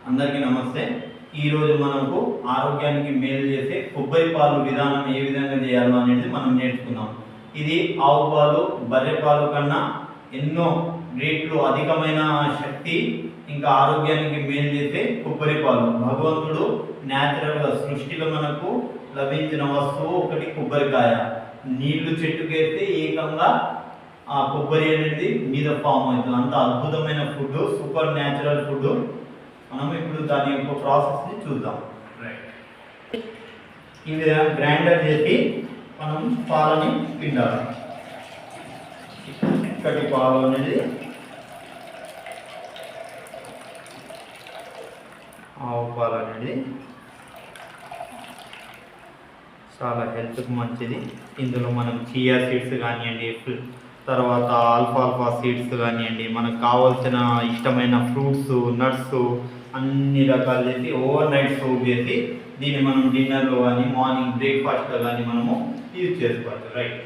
అందరికీ నమస్తే. ఈరోజు మనకు ఆరోగ్యానికి మేలు చేసే కొబ్బరి పాలు విధానం ఏ విధంగా చేయాలో అనేది మనం నేర్చుకుందాం. ఇది ఆవు పాలు, బర్రె పాలు కన్నా ఎన్నో రేట్లు అధికమైన శక్తి ఇంకా ఆరోగ్యానికి మేలు చేసే కొబ్బరి పాలు. భగవంతుడు న్యాచురల్గా సృష్టిలో మనకు లభించిన వస్తువు ఒకటి కొబ్బరికాయ. నీళ్లు చెట్టుకేస్తే ఏకంగా ఆ కొబ్బరి అనేది మీద ఫామ్ అవుతుంది. అంత అద్భుతమైన ఫుడ్, సూపర్ న్యాచురల్ ఫుడ్. మనం ఇప్పుడు దాని యొక్క ప్రాసెస్ని చూద్దాం. ఈ విధంగా గ్రైండర్ చేసి మనం పాలని పిండాలి. ఇక్కడి పాలు అనేది ఆవు పాలు అనేది చాలా హెల్త్కి మంచిది. ఇందులో మనం చియా సీడ్స్ కానివ్వండి, తర్వాత ఆల్ఫాల్ఫా సీడ్స్ కానివ్వండి, మనకు కావాల్సిన ఇష్టమైన ఫ్రూట్స్, నట్స్ అన్ని రకాలు చేసి ఓవర్ నైట్ సోక్ చేసి దీన్ని మనం డిన్నర్లో కానీ మార్నింగ్ బ్రేక్ఫాస్ట్లో కానీ మనము యూజ్ చేసుకోవచ్చు. రైట్.